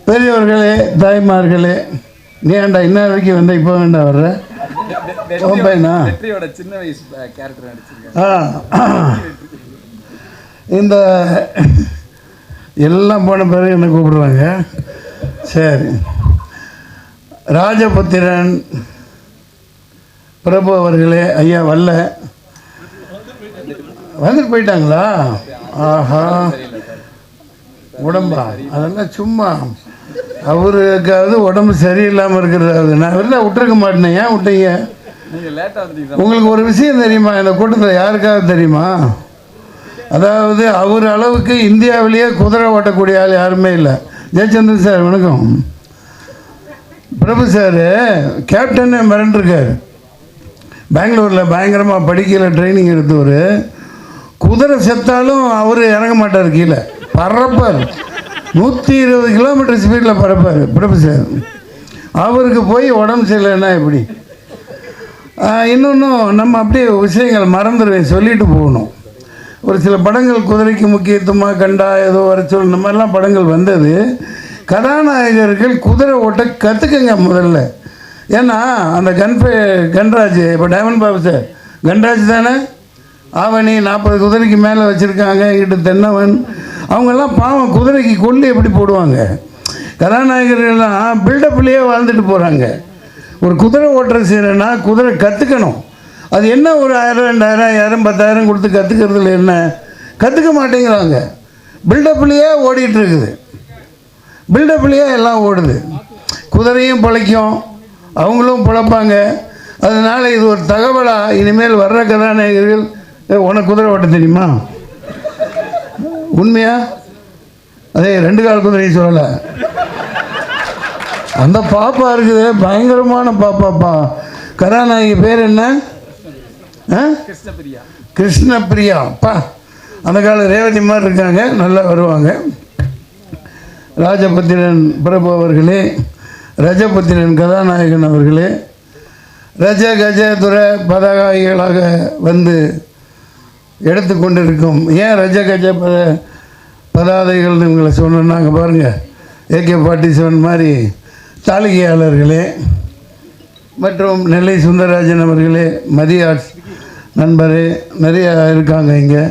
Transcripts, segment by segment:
பெரியவர்களே, தாய்மார்களே, நீ ஏன்டா இன்ன வரைக்கும் வந்த இப்போ வேண்டாம் வர்ற பையனா? சின்ன வயசு கேரக்டர் நடிச்சிருக்கேன். இந்த எல்லாம் போன பிறகு என்ன கூப்பிடுவாங்க. சரி, ராஜபுத்திரன் பிரபு அவர்களே, ஐயா வரல, வந்துட்டு போயிட்டாங்களா? ஆஹா, உடம்பா அதெல்லாம் சும்மா அவருக்காவது உடம்பு சரியில்லாமல் இருக்கிறது. நான் வெளில விட்டுருக்க மாட்டேன். ஏன் விட்டீங்க? உங்களுக்கு ஒரு விஷயம் தெரியுமா? இந்த கூட்டத்தில் யாருக்காவது தெரியுமா? அதாவது அவர் அளவுக்கு இந்தியாவிலேயே குதிரை ஓட்டக்கூடிய ஆள் யாருமே இல்லை. ஜெயச்சந்திரன் சார் வணக்கம். பிரபு சார் கேப்டனே மிரண்டிருக்கார். பெங்களூரில் பயங்கரமாக படிக்கல ட்ரைனிங் எடுத்தவர். குதிரை செத்தாலும் அவர் இறங்க மாட்டார், கீழே பறப்பார். 120 கிலோமீட்டர் ஸ்பீடில் பறப்பார் பிரபு சார். அவருக்கு போய் உடம்பு சரியில்லைன்னா எப்படி? இன்னொன்றும் நம்ம அப்படியே விஷயங்கள் மறந்துடுவேன், சொல்லிட்டு போகணும். ஒரு சில படங்கள் குதிரைக்கு முக்கியத்துவமாக கண்டா ஏதோ வர சொல், இந்த மாதிரிலாம் படங்கள் வந்தது. கதாநாயகர்கள் குதிரை ஓட்ட கற்றுக்குங்க முதல்ல. ஏன்னா அந்த கன்ராஜ், இப்போ டைமண்ட் பாபு சார் கன்ராஜ் தானே, ஆவணி 40 குதிரைக்கு மேலே வச்சுருக்காங்க. இங்கிட்டு தென்னவன், அவங்கெல்லாம் பாவம் குதிரைக்கு கொல்லி எப்படி போடுவாங்க. கதாநாயகர்கள்லாம் பில்டப்லேயே வாழ்ந்துட்டு போகிறாங்க. ஒரு குதிரை ஓட்டுற செய்கிறேன்னா குதிரை கற்றுக்கணும். அது என்ன ஒரு 1000 2000 1000 10,000 கொடுத்து கற்றுக்கிறதுல என்ன? கற்றுக்க மாட்டேங்கிறாங்க. பில்டப்லேயே ஓடிட்டுருக்குது, பில்டப்லேயே எல்லாம் ஓடுது. குதிரையும் பிழைக்கும், அவங்களும் பிழைப்பாங்க. அதனால் இது ஒரு தகவலாக இனிமேல் வர்ற கதாநாயகர்கள், உனக்கு குதிரை ஓட்ட தெரியுமா? உண்மையா? அதே 2 கால் குதிரை சொல்லலை. அந்த பாப்பா இருக்குது, பயங்கரமான பாப்பாப்பா. கதாநாயகி பேர் என்ன? கிருஷ்ணபிரியா. அப்பா, அந்த கால ரேவதி மாதிரி இருக்காங்க, நல்லா வருவாங்க. ராஜபுத்திரன் பிரபு அவர்களே, ரஜபுத்திரன் கதாநாயகன் அவர்களே, ரஜ கஜ துர பதாகைகளாக வந்து எடுத்துக்கொண்டிருக்கும். ஏன் ரஜ கஜ பதாதைகள்னு இவங்களை சொன்னாங்க பாருங்கள். AK-47 மாதிரி தாளிகையாளர்களே மற்றும் நெல்லை சுந்தரராஜன் அவர்களே, மதிய ஆர்ட்ஸ் நண்பரே, நிறையா இருக்காங்க இங்கே.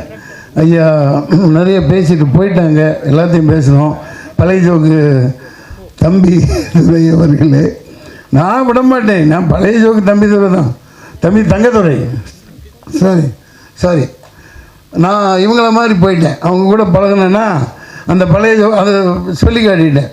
ஐயா நிறைய பேசிட்டு போயிட்டாங்க, எல்லாத்தையும் பேசணும். பழைய ஜோக்கு தம்பி துரை அவர்களே, நான் விட மாட்டேன். நான் பழைய ஜோக்கு தம்பி துரை தான், தம்பி தங்கத்துறை. சாரி நான் இவங்கள மாதிரி போயிட்டேன். அவங்க கூட பழகினேன்னா அந்த பழைய ஜோக் அதை சொல்லி காட்டிட்டேன்.